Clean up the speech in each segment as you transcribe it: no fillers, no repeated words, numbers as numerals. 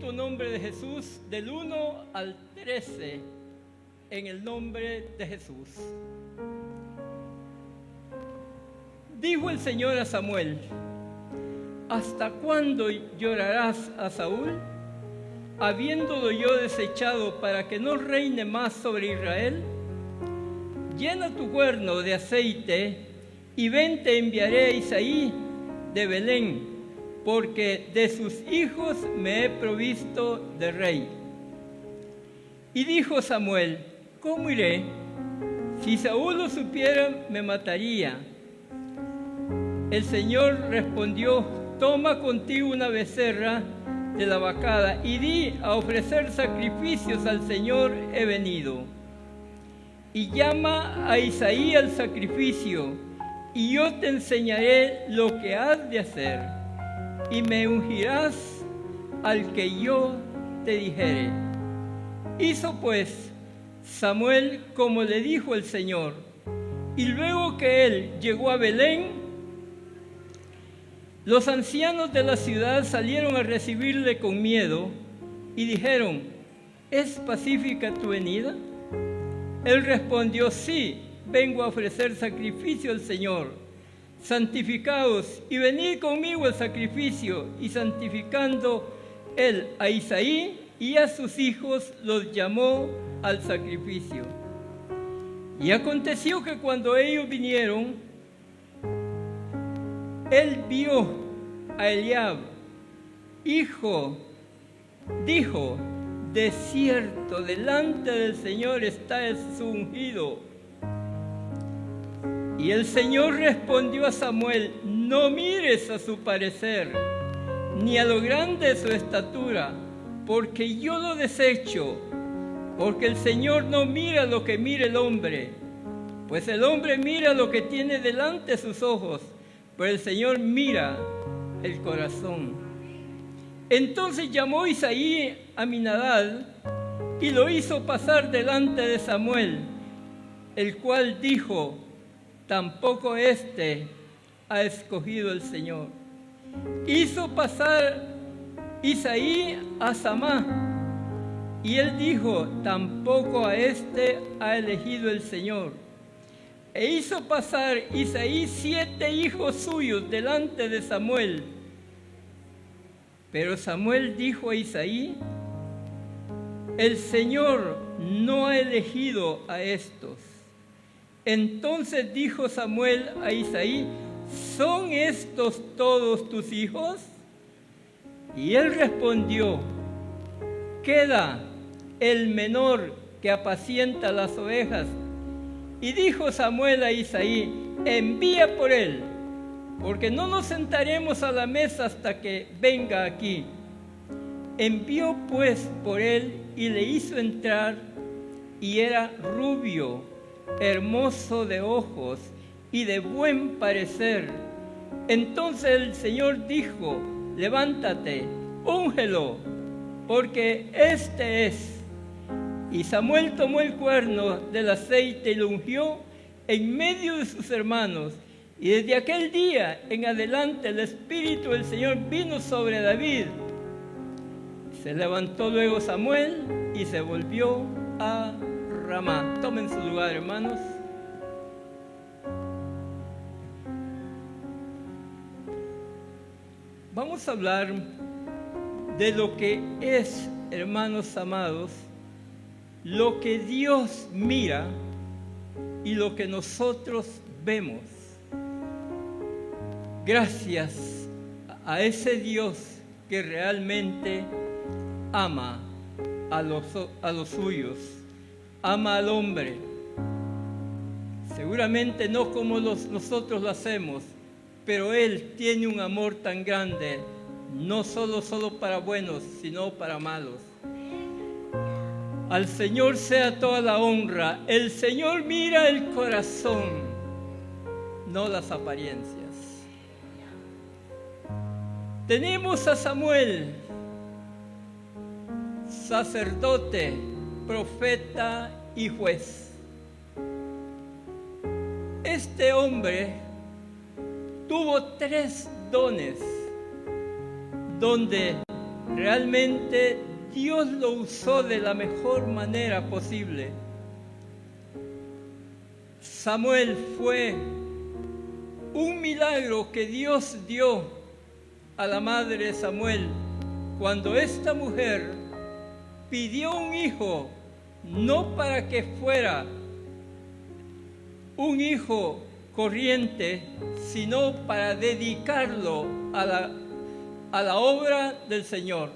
bendito nombre de Jesús, del 1 al 13, en el nombre de Jesús. Dijo el Señor a Samuel: ¿hasta cuándo llorarás a Saúl, habiéndolo yo desechado para que no reine más sobre Israel? Llena tu cuerno de aceite y ven, te enviaré a Isaí de Belén, porque de sus hijos me he provisto de rey. Y dijo Samuel: ¿cómo iré? Si Saúl lo supiera, me mataría. El Señor respondió: toma contigo una becerra de la vacada y di: a ofrecer sacrificios al Señor he venido. Y llama a Isaí al sacrificio, y yo te enseñaré lo que has de hacer, y me ungirás al que yo te dijere. Hizo pues Samuel como le dijo el Señor, y luego que él llegó a Belén, los ancianos de la ciudad salieron a recibirle con miedo y dijeron: ¿es pacífica tu venida? Él respondió: sí, vengo a ofrecer sacrificio al Señor. Santificaos y venid conmigo al sacrificio. Y santificando él a Isaí y a sus hijos, los llamó al sacrificio. Y aconteció que cuando ellos vinieron, él vio a Eliab, dijo: de cierto, delante del Señor está su ungido. Y el Señor respondió a Samuel: no mires a su parecer, ni a lo grande de su estatura, porque yo lo desecho. Porque el Señor no mira lo que mira el hombre, pues el hombre mira lo que tiene delante de sus ojos, pero el Señor mira el corazón. Entonces llamó Isaí a Aminadab y lo hizo pasar delante de Samuel, el cual dijo: tampoco éste ha escogido el Señor. Hizo pasar Isaí a Samá, y él dijo: tampoco a éste ha elegido el Señor. E hizo pasar Isaí 7 hijos suyos delante de Samuel. Pero Samuel dijo a Isaí: el Señor no ha elegido a estos. Entonces dijo Samuel a Isaí: ¿son estos todos tus hijos? Y él respondió: queda el menor que apacienta las ovejas. Y dijo Samuel a Isaí: envía por él, porque no nos sentaremos a la mesa hasta que venga aquí. Envió pues por él y le hizo entrar, y era rubio, hermoso de ojos y de buen parecer. Entonces el Señor dijo: levántate, úngelo, porque este es. Y Samuel tomó el cuerno del aceite y lo ungió en medio de sus hermanos. Y desde aquel día en adelante el Espíritu del Señor vino sobre David. Se levantó luego Samuel y se volvió a Ramá. Tomen su lugar, hermanos. Vamos a hablar de lo que es, hermanos amados, lo que Dios mira y lo que nosotros vemos. Gracias a ese Dios que realmente ama a los suyos, ama al hombre. Seguramente no como nosotros lo hacemos, pero Él tiene un amor tan grande, no solo para buenos, sino para malos. Al Señor sea toda la honra. El Señor mira el corazón, no las apariencias. Tenemos a Samuel, sacerdote, profeta y juez. Este hombre tuvo 3 dones, donde Realmente Dios lo usó de la mejor manera posible. Samuel fue un milagro que Dios dio a la madre de Samuel cuando esta mujer pidió un hijo, no para que fuera un hijo corriente, sino para dedicarlo a la obra del Señor.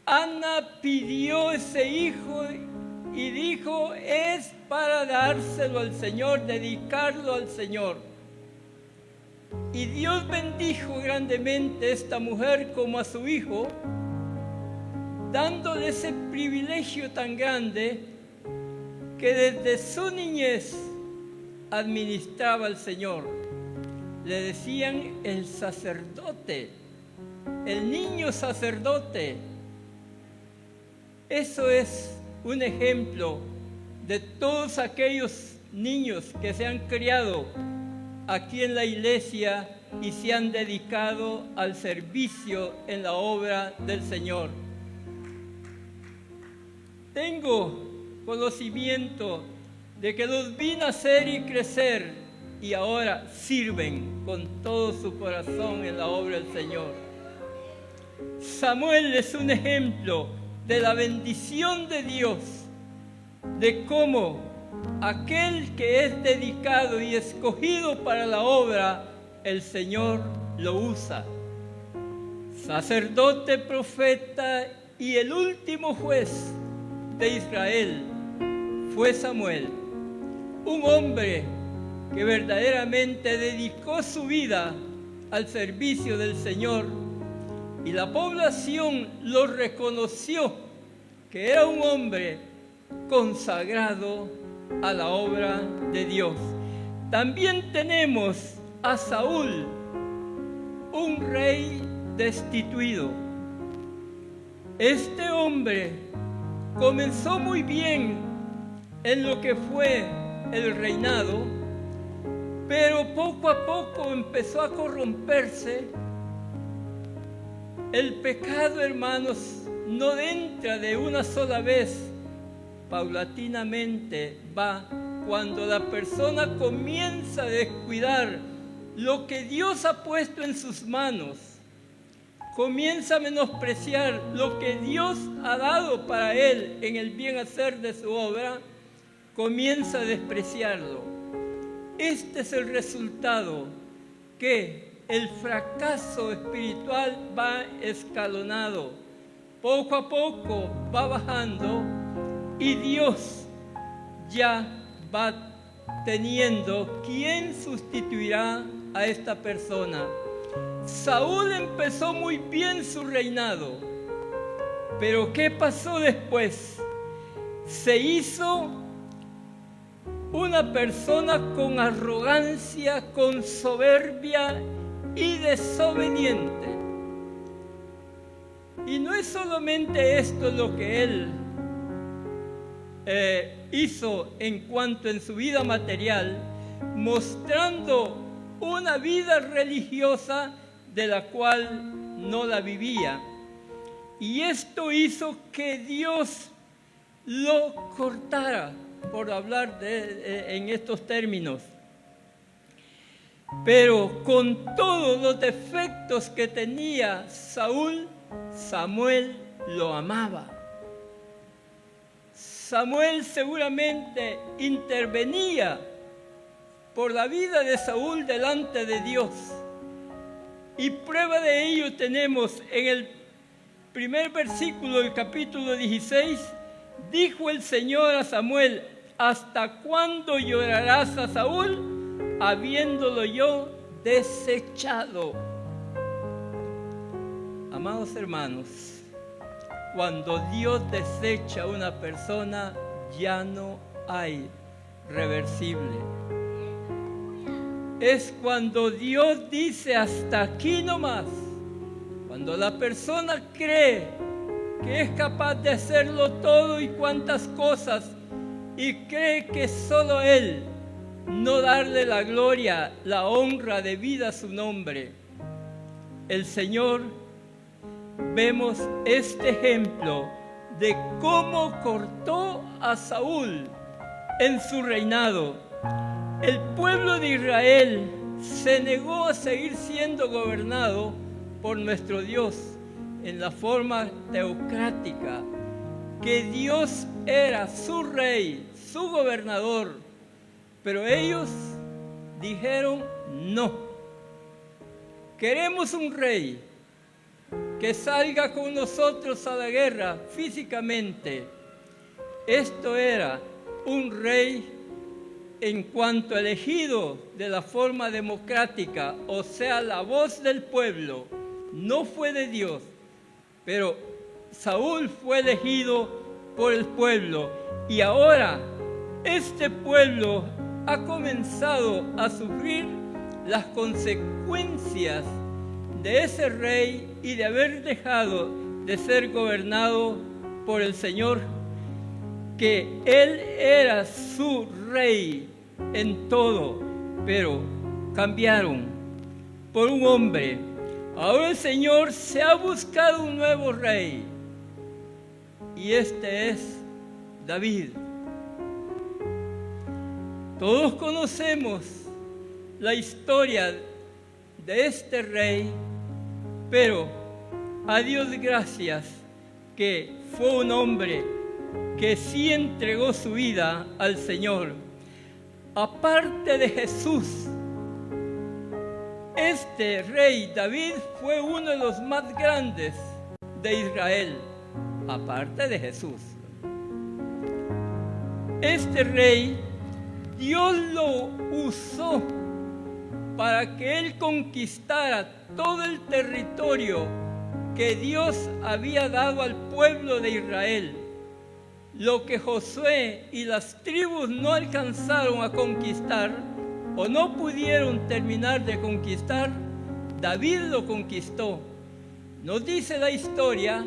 Ana pidió ese hijo y dijo, es para dárselo al Señor, dedicarlo al Señor. Y Dios bendijo grandemente a esta mujer como a su hijo, dándole ese privilegio tan grande que desde su niñez administraba al Señor. Le decían el sacerdote, el niño sacerdote. Eso es un ejemplo de todos aquellos niños que se han criado aquí en la iglesia y se han dedicado al servicio en la obra del Señor. Tengo conocimiento de que los vi nacer y crecer y ahora sirven con todo su corazón en la obra del Señor. Samuel es un ejemplo de la bendición de Dios, de cómo aquel que es dedicado y escogido para la obra, el Señor lo usa. Sacerdote, profeta y el último juez de Israel fue Samuel, un hombre que verdaderamente dedicó su vida al servicio del Señor, y la población lo reconoció que era un hombre consagrado a la obra de Dios. También tenemos a Saúl, un rey destituido. Este hombre comenzó muy bien en lo que fue el reinado, pero poco a poco empezó a corromperse. El pecado, hermanos, no entra de una sola vez, paulatinamente va. Cuando la persona comienza a descuidar lo que Dios ha puesto en sus manos, comienza a menospreciar lo que Dios ha dado para él en el bien hacer de su obra, comienza a despreciarlo. Este es el resultado, que el fracaso espiritual va escalonado, poco a poco va bajando y Dios ya va teniendo quién sustituirá a esta persona. Saúl empezó muy bien su reinado, pero ¿qué pasó después? Se hizo una persona con arrogancia, con soberbia y desobediente. Y no es solamente esto lo que él hizo en cuanto en su vida material, mostrando una vida religiosa de la cual no la vivía. Y esto hizo que Dios lo cortara, por hablar en estos términos. Pero con todos los defectos que tenía Saúl, Samuel lo amaba. Samuel seguramente intervenía por la vida de Saúl delante de Dios. Y prueba de ello tenemos en el primer versículo del capítulo 16. Dijo el Señor a Samuel: ¿hasta cuándo llorarás a Saúl, habiéndolo yo desechado? Amados hermanos, cuando Dios desecha a una persona, ya no hay reversible. Es cuando Dios dice hasta aquí nomás, cuando la persona cree que es capaz de hacerlo todo y cuantas cosas, y cree que solo Él, no darle la gloria, la honra debida a su nombre. El Señor vemos este ejemplo de cómo cortó a Saúl en su reinado. El pueblo de Israel se negó a seguir siendo gobernado por nuestro Dios en la forma teocrática, que Dios era su rey, su gobernador, pero ellos dijeron no. Queremos un rey que salga con nosotros a la guerra físicamente. Esto era un rey en cuanto elegido de la forma democrática, o sea, la voz del pueblo, no fue de Dios, pero Saúl fue elegido por el pueblo, y ahora este pueblo ha comenzado a sufrir las consecuencias de ese rey y de haber dejado de ser gobernado por el Señor, que Él era su rey en todo, pero cambiaron por un hombre. Ahora el Señor se ha buscado un nuevo rey, y este es David. Todos conocemos la historia de este rey, pero a Dios gracias que fue un hombre que sí entregó su vida al Señor. Aparte de Jesús, este rey David fue uno de los más grandes de Israel, aparte de Jesús. Este rey, Dios lo usó para que él conquistara todo el territorio que Dios había dado al pueblo de Israel. Lo que Josué y las tribus no alcanzaron a conquistar o no pudieron terminar de conquistar, David lo conquistó. Nos dice la historia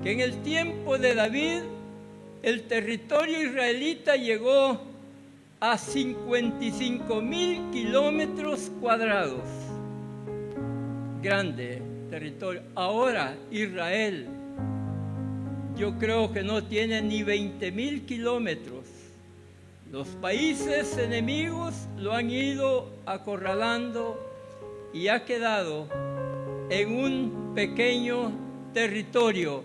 que en el tiempo de David el territorio israelita llegó a 55,000 kilómetros cuadrados. Grande territorio. Ahora Israel, yo creo que no tiene ni 20,000 kilómetros. Los países enemigos lo han ido acorralando y ha quedado en un pequeño territorio.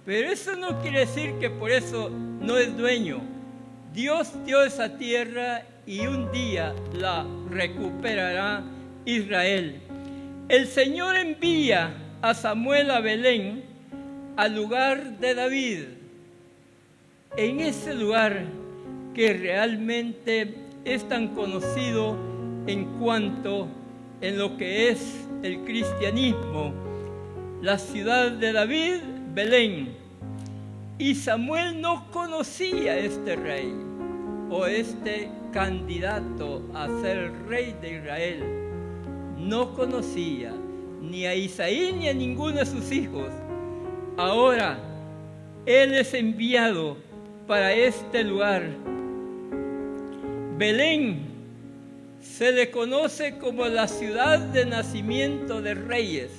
Pero eso no quiere decir que por eso no es dueño. Dios dio esa tierra y un día la recuperará Israel. El Señor envía a Samuel a Belén, al lugar de David, en ese lugar que realmente es tan conocido en lo que es el cristianismo, la ciudad de David, Belén. Y Samuel no conocía a este rey o este candidato a ser rey de Israel. No conocía ni a Isaí ni a ninguno de sus hijos. Ahora él es enviado para este lugar. Belén se le conoce como la ciudad de nacimiento de reyes,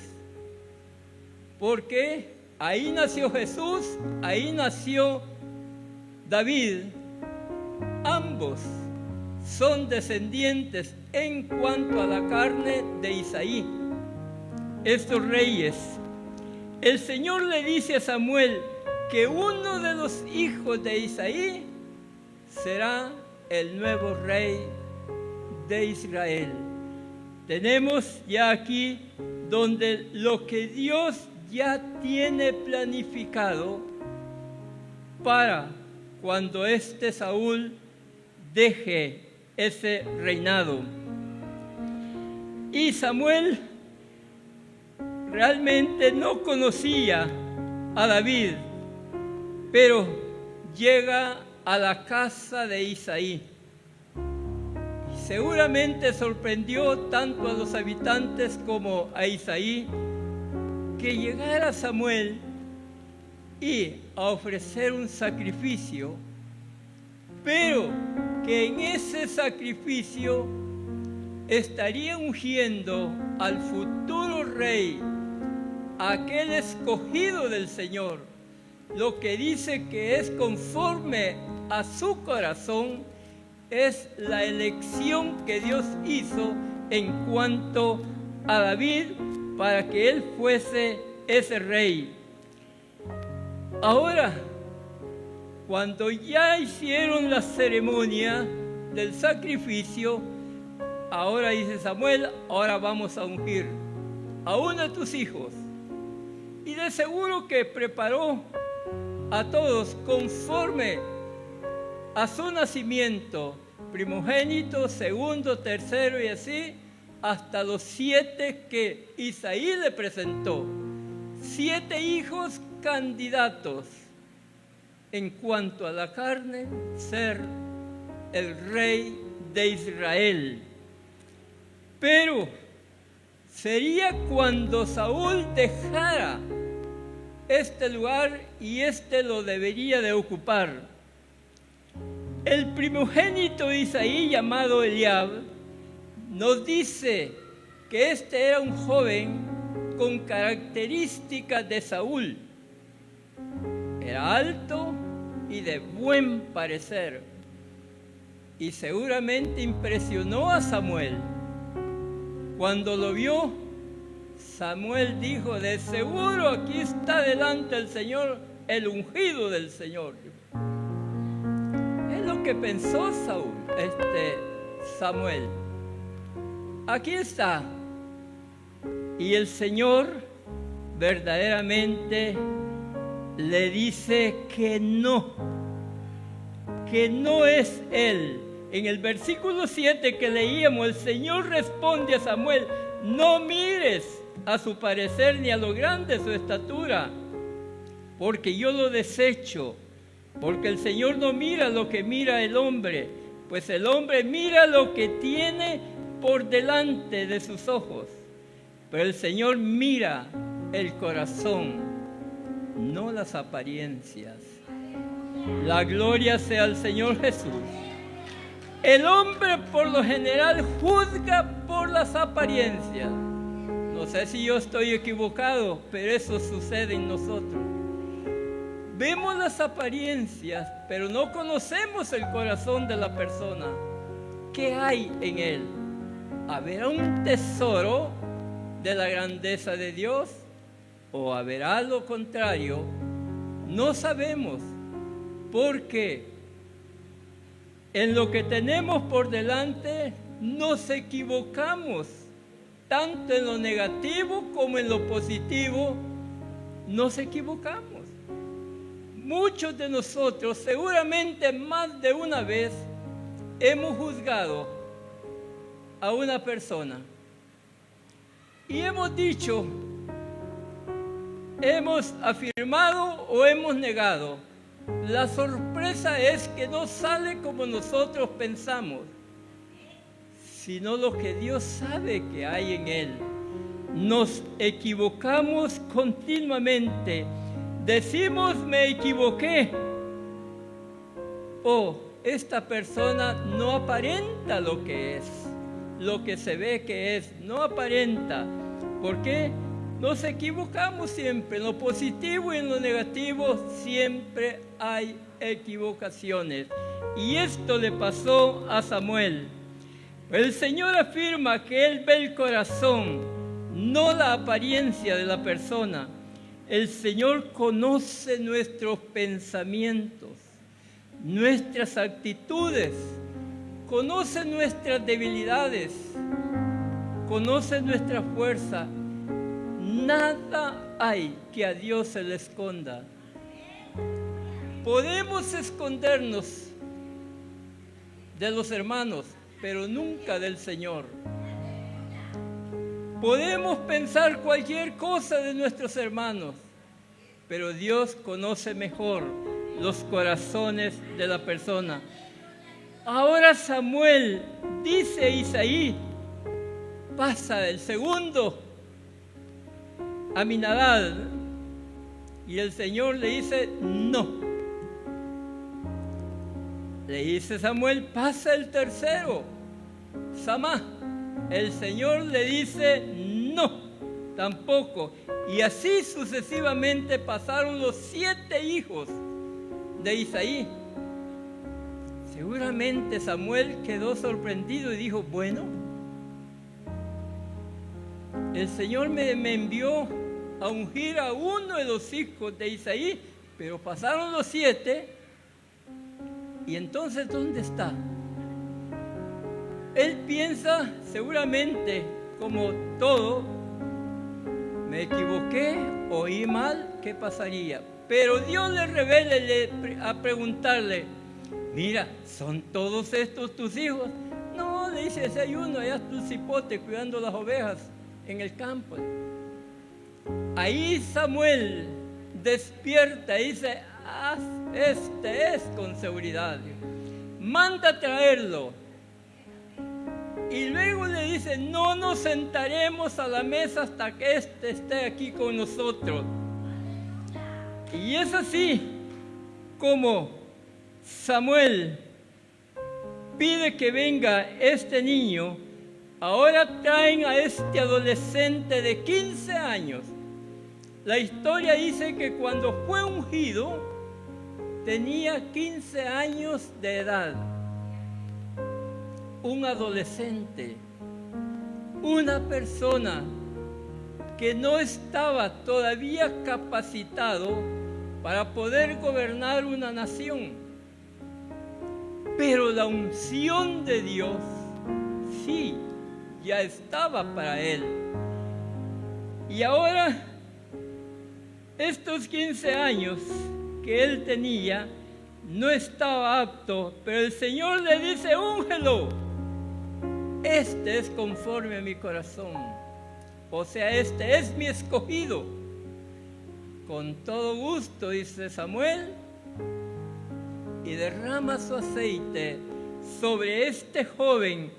porque ahí nació Jesús, ahí nació David. Ambos son descendientes en cuanto a la carne de Isaí. Estos reyes, el Señor le dice a Samuel que uno de los hijos de Isaí será el nuevo rey de Israel. Tenemos ya aquí donde lo que Dios ya tiene planificado para cuando este Saúl deje ese reinado. Y Samuel realmente no conocía a David, pero llega a la casa de Isaí. Seguramente sorprendió tanto a los habitantes como a Isaí que llegara Samuel y a ofrecer un sacrificio, pero que en ese sacrificio estaría ungiendo al futuro rey aquel escogido del Señor, lo que dice que es conforme a su corazón, es la elección que Dios hizo en cuanto a David para que él fuese ese rey. Ahora, cuando ya hicieron la ceremonia del sacrificio, ahora dice Samuel, ahora vamos a ungir a uno de tus hijos. Y de seguro que preparó a todos conforme a su nacimiento, primogénito, segundo, tercero y así, hasta los 7 que Isaí le presentó. 7 hijos candidatos en cuanto a la carne, ser el rey de Israel. Pero sería cuando Saúl dejara este lugar y lo debería de ocupar. El primogénito Isaí, llamado Eliab, nos dice que era un joven con características de Saúl. Era alto y de buen parecer, y seguramente impresionó a Samuel. Cuando lo vio, Samuel dijo, de seguro aquí está delante el Señor, el ungido del Señor. Es lo que pensó Samuel. Aquí está. Y el Señor verdaderamente le dice que no es él. En el versículo 7 que leíamos, el Señor responde a Samuel, no mires a su parecer ni a lo grande de su estatura, porque yo lo desecho, porque el Señor no mira lo que mira el hombre, pues el hombre mira lo que tiene por delante de sus ojos, pero el Señor mira el corazón, no las apariencias. La gloria sea al Señor Jesús. El hombre por lo general juzga por las apariencias. No sé si yo estoy equivocado, pero eso sucede en nosotros. Vemos las apariencias, pero no conocemos el corazón de la persona. ¿Qué hay en él? ¿Habrá un tesoro de la grandeza de Dios? ¿O habrá lo contrario? No sabemos, porque en lo que tenemos por delante nos equivocamos, tanto en lo negativo como en lo positivo, nos equivocamos. Muchos de nosotros, seguramente más de una vez, hemos juzgado a una persona y hemos dicho, hemos afirmado o hemos negado. La sorpresa es que no sale como nosotros pensamos, sino lo que Dios sabe que hay en él. Nos equivocamos continuamente. Decimos, me equivoqué. O esta persona no aparenta lo que es, lo que se ve que es, no aparenta. ¿Por qué? Nos equivocamos siempre, en lo positivo y en lo negativo siempre hay equivocaciones. Y esto le pasó a Samuel. El Señor afirma que Él ve el corazón, no la apariencia de la persona. El Señor conoce nuestros pensamientos, nuestras actitudes, conoce nuestras debilidades, conoce nuestra fuerza. Nada hay que a Dios se le esconda. Podemos escondernos de los hermanos, pero nunca del Señor. Podemos pensar cualquier cosa de nuestros hermanos, pero Dios conoce mejor los corazones de la persona. Ahora Samuel dice a Isaí, pasa del segundo Aminadab, y el Señor le dice no. Le dice Samuel, pasa el tercero, Samá. El Señor le dice no, tampoco. Y así sucesivamente pasaron los 7 hijos de Isaí. Seguramente Samuel quedó sorprendido y dijo, bueno, el Señor me envió a ungir a uno de los hijos de Isaí, pero pasaron los 7, y entonces, ¿dónde está? Él piensa seguramente, como todo, me equivoqué, oí mal, ¿qué pasaría? Pero Dios le revela a preguntarle, mira, ¿son todos estos tus hijos? No, le dice, ese hay uno, allá es tu cipote cuidando las ovejas en el campo. Ahí Samuel despierta y dice, este es con seguridad. Manda a traerlo. Y luego le dice, no nos sentaremos a la mesa hasta que éste esté aquí con nosotros. Y es así como Samuel pide que venga este niño. Ahora traen a este adolescente de 15 años. La historia dice que cuando fue ungido tenía 15 años de edad. Un adolescente, una persona que no estaba todavía capacitado para poder gobernar una nación. Pero la unción de Dios sí ya estaba para él. Y ahora, estos 15 años que él tenía, no estaba apto, pero el Señor le dice, úngelo. Este es conforme a mi corazón. O sea, este es mi escogido. Con todo gusto, dice Samuel, y derrama su aceite sobre este joven.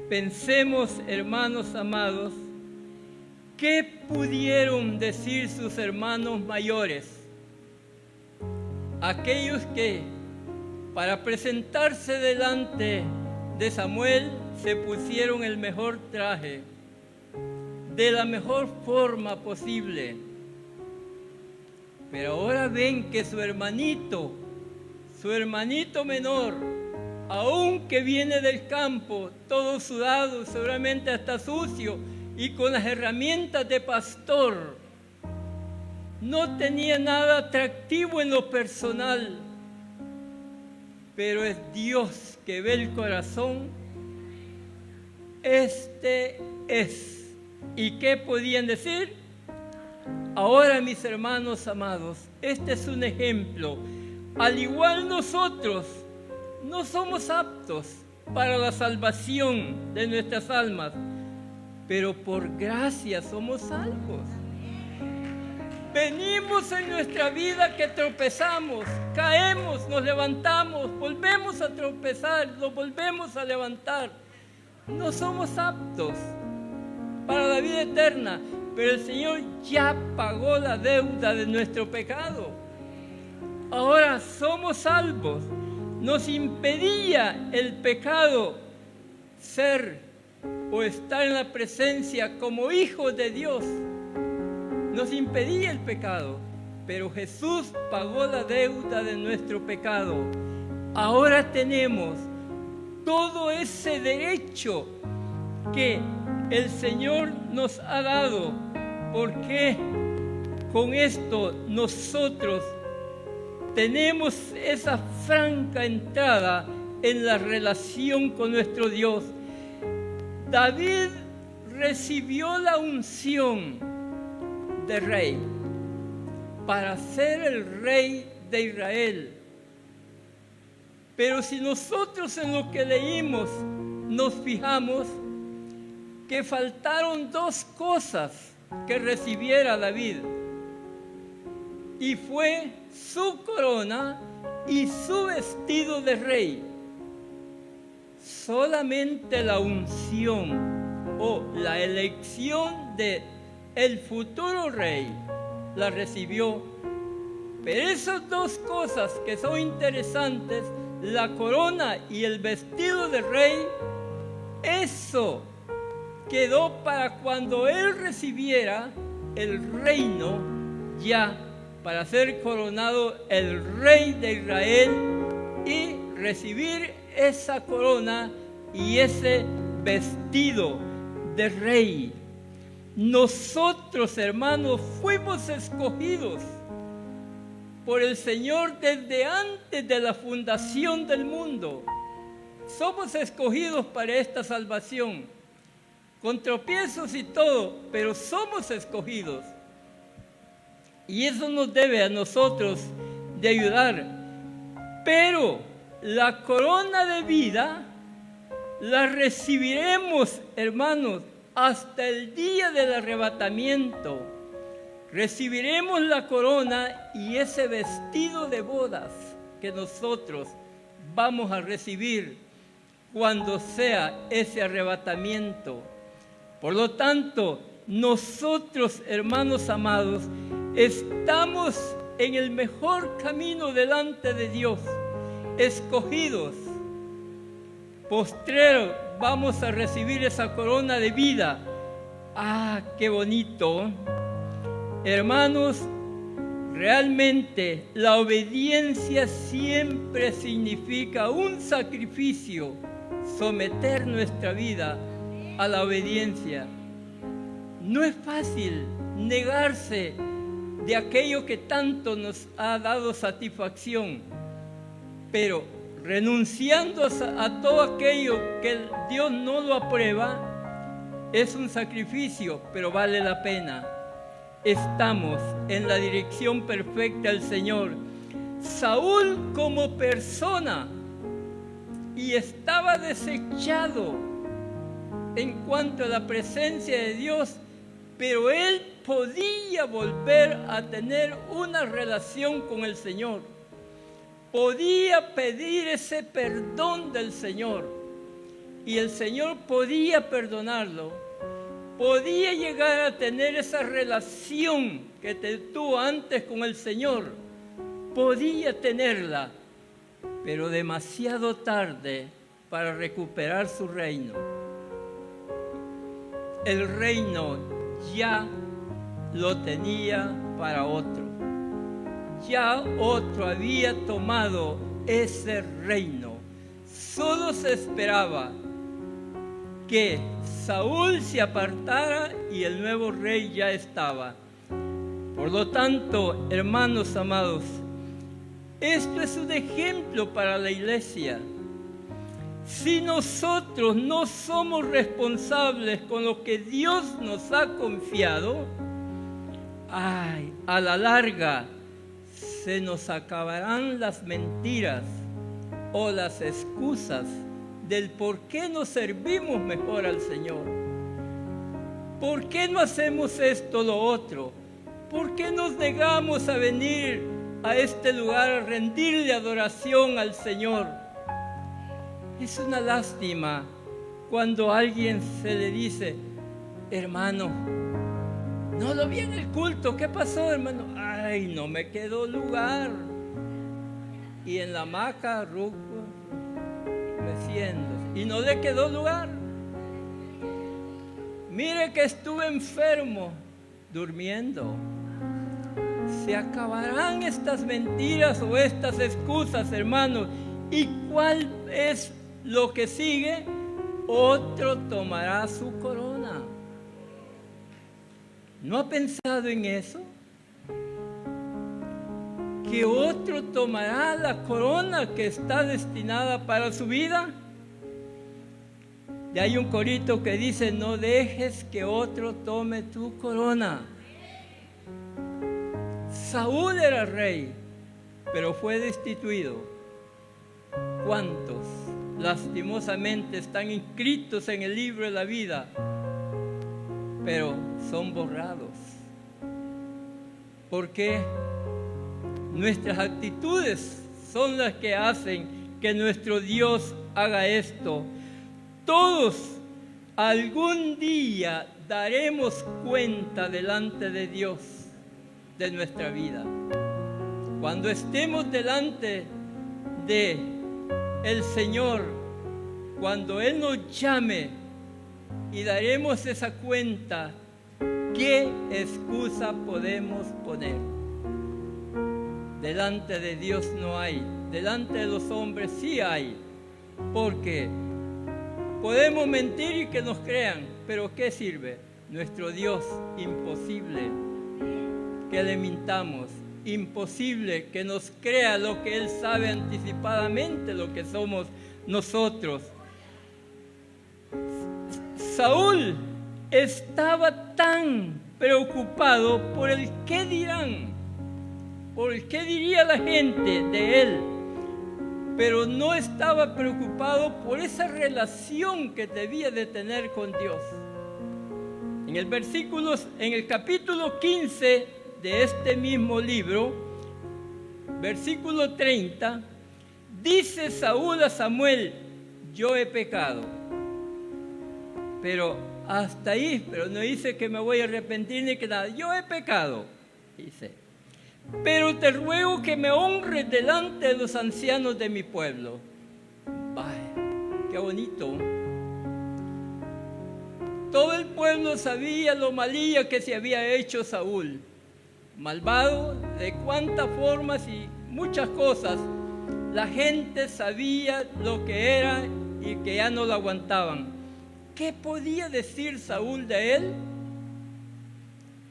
Pensemos, hermanos amados, ¿qué pudieron decir sus hermanos mayores? Aquellos que, para presentarse delante de Samuel, se pusieron el mejor traje, de la mejor forma posible. Pero ahora ven que su hermanito menor, aunque viene del campo, todo sudado, seguramente hasta sucio, y con las herramientas de pastor, no tenía nada atractivo en lo personal, pero es Dios que ve el corazón. Este es. ¿Y qué podían decir? Ahora, mis hermanos amados, este es un ejemplo. Al igual nosotros no somos aptos para la salvación de nuestras almas, pero por gracia somos salvos. Venimos en nuestra vida que tropezamos, caemos, nos levantamos, volvemos a tropezar, nos volvemos a levantar. No somos aptos para la vida eterna, pero el Señor ya pagó la deuda de nuestro pecado. Ahora somos salvos. Nos impedía el pecado ser o estar en la presencia como hijos de Dios. Nos impedía el pecado, pero Jesús pagó la deuda de nuestro pecado. Ahora tenemos todo ese derecho que el Señor nos ha dado, porque con esto nosotros tenemos esa franca entrada en la relación con nuestro Dios. David recibió la unción de rey para ser el rey de Israel. Pero si nosotros en lo que leímos nos fijamos, que faltaron 2 cosas que recibiera David, y fue su corona y su vestido de rey. Solamente la unción o la elección de el futuro rey la recibió. Pero esas 2 cosas que son interesantes, la corona y el vestido de rey, eso quedó para cuando Él recibiera el reino, ya para ser coronado el rey de Israel y recibir esa corona y ese vestido de rey. Nosotros, hermanos, fuimos escogidos por el Señor desde antes de la fundación del mundo. Somos escogidos para esta salvación, con tropiezos y todo, pero somos escogidos. Y eso nos debe a nosotros de ayudar. Pero la corona de vida la recibiremos, hermanos, hasta el día del arrebatamiento. Recibiremos la corona y ese vestido de bodas que nosotros vamos a recibir cuando sea ese arrebatamiento. Por lo tanto, nosotros, hermanos amados, estamos en el mejor camino delante de Dios, escogidos. Postrero vamos a recibir esa corona de vida. ¡Ah, qué bonito! Hermanos, realmente la obediencia siempre significa un sacrificio, someter nuestra vida a la obediencia. No es fácil negarse de aquello que tanto nos ha dado satisfacción, pero renunciando a todo aquello que Dios no lo aprueba, es un sacrificio, pero vale la pena. Estamos en la dirección perfecta del Señor. Saúl como persona y estaba desechado en cuanto a la presencia de Dios, pero él podía volver a tener una relación con el Señor. Podía pedir ese perdón del Señor y el Señor podía perdonarlo. Podía llegar a tener esa relación que tuvo antes con el Señor. Podía tenerla, pero demasiado tarde para recuperar su reino. El reino ya lo tenía para otro. Ya otro había tomado ese reino. Solo se esperaba que Saúl se apartara y el nuevo rey ya estaba. Por lo tanto, hermanos amados, esto es un ejemplo para la iglesia. Si nosotros no somos responsables con lo que Dios nos ha confiado, a la larga se nos acabarán las mentiras o las excusas del por qué no servimos mejor al Señor. ¿Por qué no hacemos esto o lo otro? ¿Por qué nos negamos a venir a este lugar a rendirle adoración al Señor? Es una lástima cuando a alguien se le dice: hermano, no lo vi en el culto, ¿qué pasó, hermano? Ay, no me quedó lugar. Y en la hamaca, meciéndose, y no le quedó lugar. Mire que estuve enfermo, durmiendo. Se acabarán estas mentiras o estas excusas, hermanos. ¿Y cuál es lo que sigue? Otro tomará su corona. ¿No ha pensado en eso? Que otro tomará la corona que está destinada para su vida. Y hay un corito que dice: no dejes que otro tome tu corona. Saúl era rey, pero fue destituido. ¿Cuántos lastimosamente están inscritos en el libro de la vida, pero son borrados? Porque nuestras actitudes son las que hacen que nuestro Dios haga esto. Todos algún día daremos cuenta delante de Dios de nuestra vida. Cuando estemos delante de el Señor, cuando Él nos llame y daremos esa cuenta. ¿Qué excusa podemos poner? Delante de Dios no hay, delante de los hombres sí hay, porque podemos mentir y que nos crean, pero ¿qué sirve? Nuestro Dios, imposible que le mintamos, imposible que nos crea lo que Él sabe anticipadamente, lo que somos nosotros. Saúl estaba tan preocupado por el qué dirán, por el qué diría la gente de él, pero no estaba preocupado por esa relación que debía de tener con Dios. En el capítulo 15 de este mismo libro, versículo 30, dice Saúl a Samuel: yo he pecado. Pero hasta ahí, pero no dice que me voy a arrepentir ni que nada. Yo he pecado, dice. Pero te ruego que me honres delante de los ancianos de mi pueblo. Vaya, qué bonito. Todo el pueblo sabía lo malilla que se había hecho Saúl. Malvado, de cuántas formas y muchas cosas. La gente sabía lo que era y que ya no lo aguantaban. ¿Qué podía decir Saúl de él?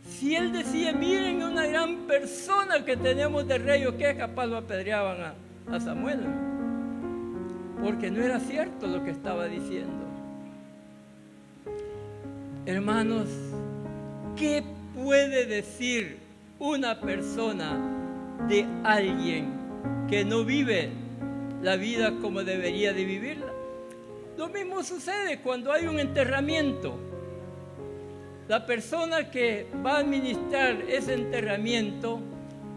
Si él decía: miren una gran persona que tenemos de rey, ¿o qué? Capaz lo apedreaban a Samuel, porque no era cierto lo que estaba diciendo. Hermanos, ¿qué puede decir una persona de alguien que no vive la vida como debería de vivirla? Lo mismo sucede cuando hay un enterramiento. La persona que va a administrar ese enterramiento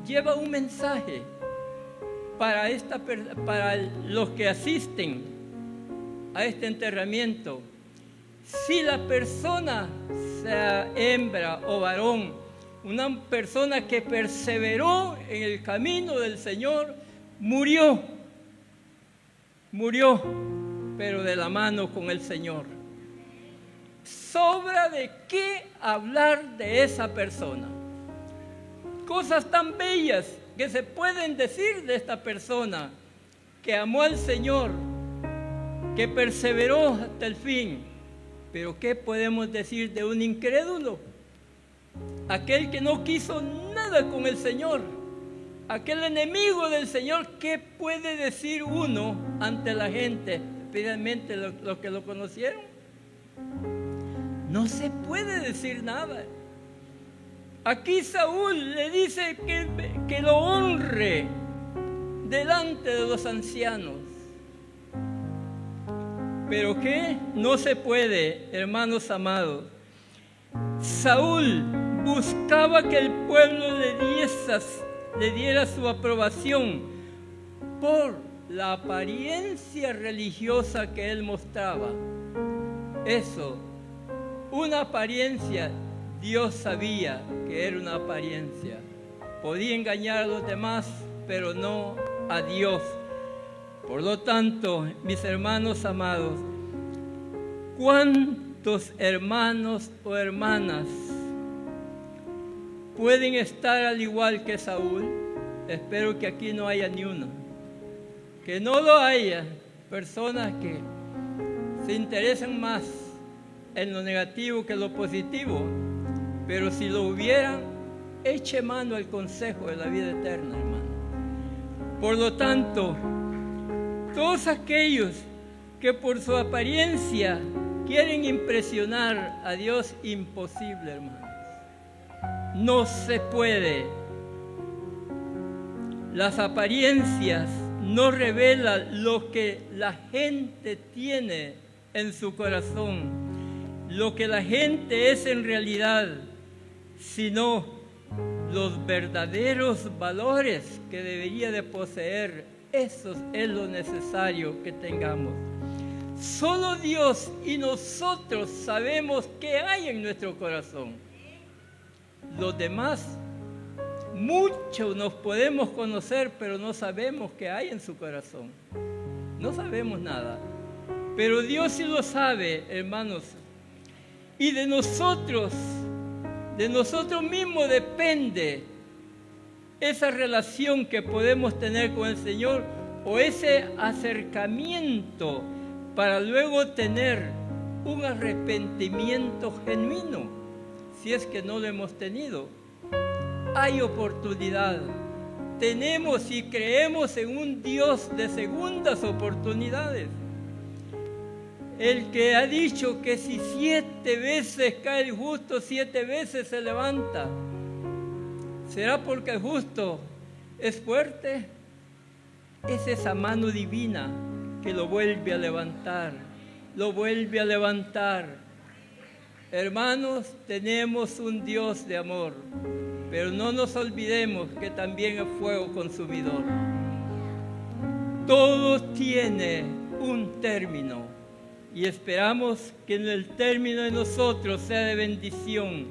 lleva un mensaje para los que asisten a este enterramiento. Si la persona, sea hembra o varón, una persona que perseveró en el camino del Señor, murió, pero de la mano con el Señor. Sobra de qué hablar de esa persona. Cosas tan bellas que se pueden decir de esta persona, que amó al Señor, que perseveró hasta el fin. Pero ¿qué podemos decir de un incrédulo? Aquel que no quiso nada con el Señor, aquel enemigo del Señor. ¿Qué puede decir uno ante la gente, especialmente los que lo conocieron? No se puede decir nada. Aquí Saúl le dice que lo honre delante de los ancianos. ¿Pero qué? No se puede, hermanos amados. Saúl buscaba que el pueblo le diera su aprobación por la apariencia religiosa que él mostraba. Eso, una apariencia, Dios sabía que era una apariencia. Podía engañar a los demás, pero no a Dios. Por lo tanto, mis hermanos amados, ¿cuántos hermanos o hermanas pueden estar al igual que Saúl? Espero que aquí no haya ni uno. Que no lo haya. Personas que se interesan más en lo negativo que en lo positivo. Pero si lo hubieran, eche mano al consejo de la vida eterna, hermano. Por lo tanto, todos aquellos que por su apariencia quieren impresionar a Dios, imposible, hermanos. No se puede. Las apariencias no revelan lo que la gente tiene en su corazón, lo que la gente es en realidad, sino los verdaderos valores que debería de poseer. Eso es lo necesario que tengamos. Solo Dios y nosotros sabemos qué hay en nuestro corazón. Los demás, muchos nos podemos conocer, pero no sabemos qué hay en su corazón. No sabemos nada. Pero Dios sí lo sabe, hermanos. Y de nosotros mismos depende esa relación que podemos tener con el Señor o ese acercamiento para luego tener un arrepentimiento genuino, si es que no lo hemos tenido. Hay oportunidad. Tenemos y creemos en un Dios de segundas oportunidades. El que ha dicho que si 7 veces cae el justo, 7 veces se levanta. ¿Será porque el justo es fuerte? Es esa mano divina que lo vuelve a levantar, lo vuelve a levantar. Hermanos, tenemos un Dios de amor, pero no nos olvidemos que también es fuego consumidor. Todo tiene un término y esperamos que en el término de nosotros sea de bendición.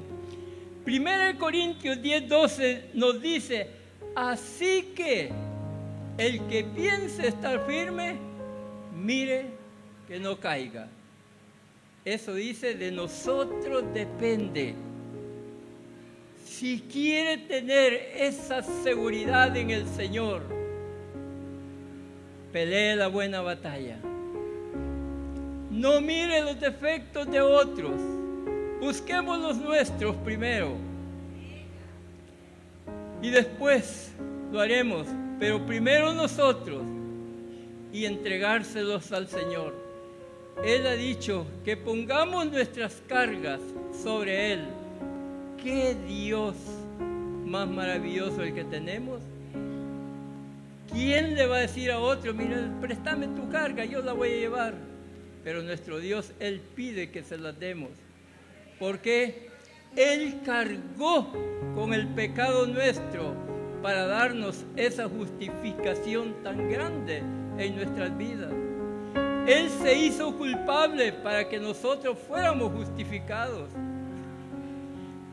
1 Corintios 10:12 nos dice: así que el que piense estar firme, mire que no caiga. Eso dice, de nosotros depende. Si quiere tener esa seguridad en el Señor, pelee la buena batalla. No mire los defectos de otros. Busquemos los nuestros primero. Y después lo haremos, pero primero nosotros, y entregárselos al Señor. Él ha dicho que pongamos nuestras cargas sobre Él. ¿Qué Dios más maravilloso el que tenemos? ¿Quién le va a decir a otro: mira, préstame tu carga, yo la voy a llevar? Pero nuestro Dios, Él pide que se las demos. Porque Él cargó con el pecado nuestro para darnos esa justificación tan grande en nuestras vidas. Él se hizo culpable para que nosotros fuéramos justificados.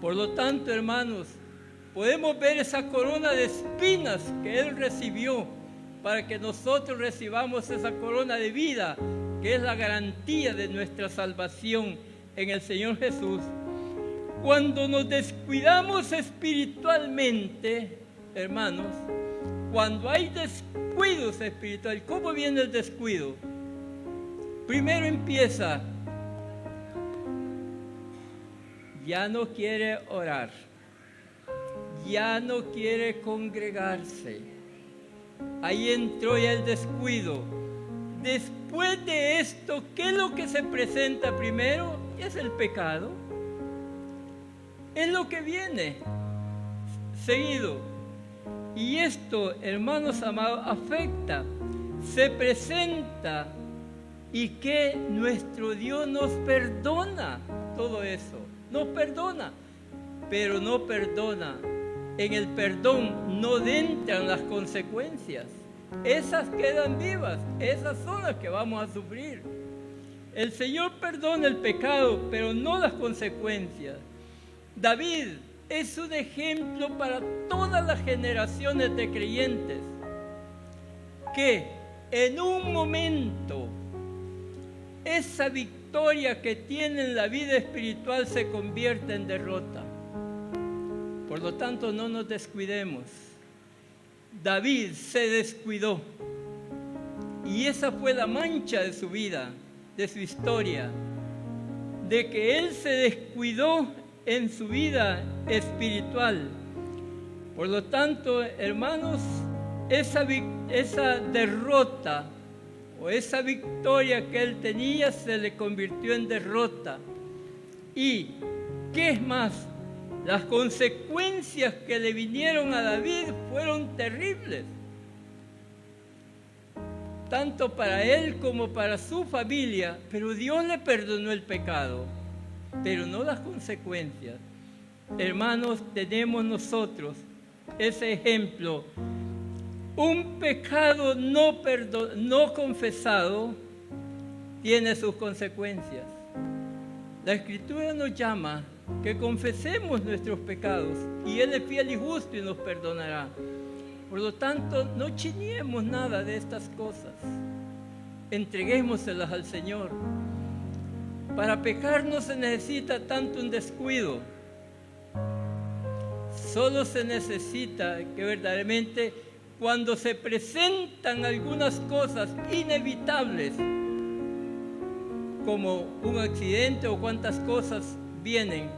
Por lo tanto, hermanos, podemos ver esa corona de espinas que Él recibió para que nosotros recibamos esa corona de vida, que es la garantía de nuestra salvación en el Señor Jesús. Cuando nos descuidamos espiritualmente, hermanos, cuando hay descuidos espirituales, ¿cómo viene el descuido? Primero empieza: ya no quiere orar, ya no quiere congregarse. Ahí entró ya el descuido. Después de esto, ¿qué es lo que se presenta primero? Es el pecado. Es lo que viene seguido. Y esto, hermanos amados, afecta, se presenta, y que nuestro Dios nos perdona todo eso. Nos perdona, pero no perdona. En el perdón no entran las consecuencias. Esas quedan vivas, esas son las que vamos a sufrir. El Señor perdona el pecado, pero no las consecuencias. David es un ejemplo para todas las generaciones de creyentes, que en un momento esa victoria que tiene en la vida espiritual se convierte en derrota. Por lo tanto, no nos descuidemos. David se descuidó, y esa fue la mancha de su vida, de su historia, de que él se descuidó en su vida espiritual. Por lo tanto, hermanos, esa derrota o esa victoria que él tenía se le convirtió en derrota. ¿Y qué es más? Las consecuencias que le vinieron a David fueron terribles, tanto para él como para su familia, pero Dios le perdonó el pecado, pero no las consecuencias. Hermanos, tenemos nosotros ese ejemplo. Un pecado no confesado tiene sus consecuencias. La Escritura nos llama que confesemos nuestros pecados, y Él es fiel y justo y nos perdonará. Por lo tanto, no chiñemos nada de estas cosas. Entreguémoselas al Señor. Para pecar no se necesita tanto un descuido. Solo se necesita que verdaderamente cuando se presentan algunas cosas inevitables, como un accidente o cuantas cosas vienen,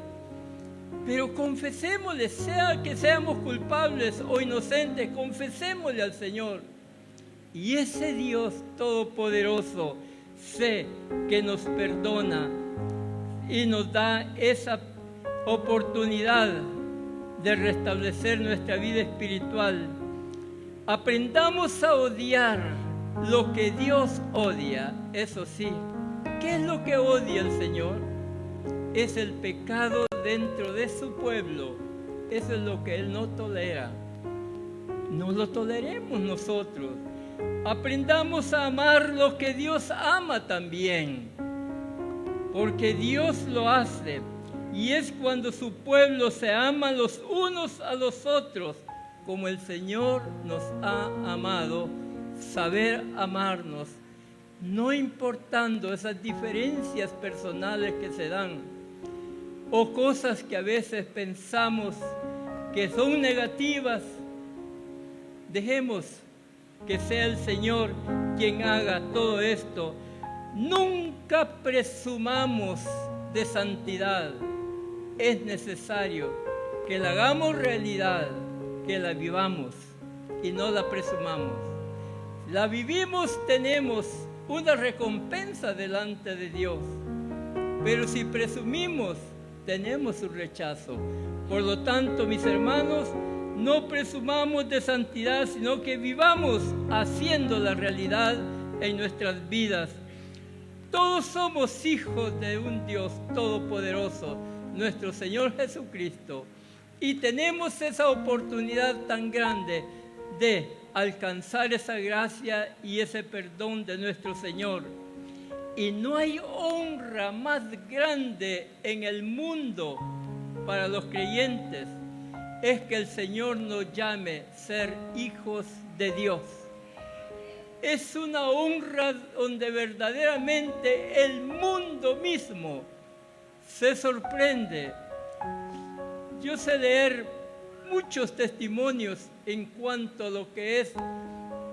pero confesémosle, sea que seamos culpables o inocentes, confesémosle al Señor. Y ese Dios todopoderoso sé que nos perdona y nos da esa oportunidad de restablecer nuestra vida espiritual. Aprendamos a odiar lo que Dios odia, eso sí. ¿Qué es lo que odia el Señor? Es el pecado dentro de su pueblo. Eso es lo que Él no tolera. No lo toleremos nosotros. Aprendamos a amar lo que Dios ama también, porque Dios lo hace, y es cuando su pueblo se ama los unos a los otros, como el Señor nos ha amado, saber amarnos, no importando esas diferencias personales que se dan, o cosas que a veces pensamos que son negativas. Dejemos que sea el Señor quien haga todo esto. Nunca presumamos de santidad. Es necesario que la hagamos realidad, que la vivamos y no la presumamos. La vivimos, tenemos una recompensa delante de Dios. Pero si presumimos, tenemos su rechazo. Por lo tanto, mis hermanos, no presumamos de santidad, sino que vivamos haciendo la realidad en nuestras vidas. Todos somos hijos de un Dios todopoderoso, nuestro Señor Jesucristo, y tenemos esa oportunidad tan grande de alcanzar esa gracia y ese perdón de nuestro Señor. Y no hay honra más grande en el mundo para los creyentes, es que el Señor nos llame ser hijos de Dios. Es una honra donde verdaderamente el mundo mismo se sorprende. Yo sé leer muchos testimonios en cuanto a lo que es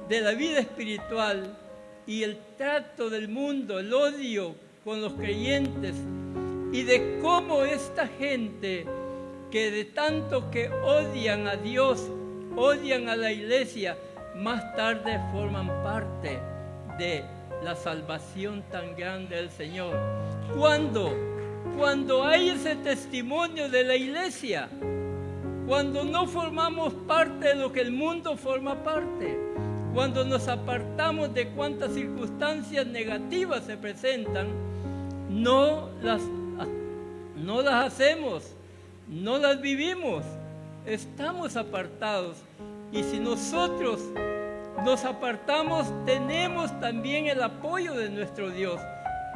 de la vida espiritual y el trato del mundo, el odio con los creyentes, y de cómo esta gente que de tanto que odian a Dios, odian a la iglesia, más tarde forman parte de la salvación tan grande del Señor. Cuando hay ese testimonio de la iglesia, cuando no formamos parte de lo que el mundo forma parte, cuando nos apartamos de cuantas circunstancias negativas se presentan, no las hacemos, no las vivimos, estamos apartados. Y si nosotros nos apartamos, tenemos también el apoyo de nuestro Dios.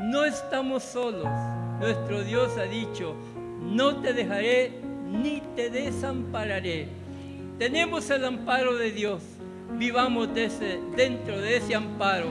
No estamos solos. Nuestro Dios ha dicho, no te dejaré ni te desampararé. Tenemos el amparo de Dios. Vivamos dentro de ese amparo.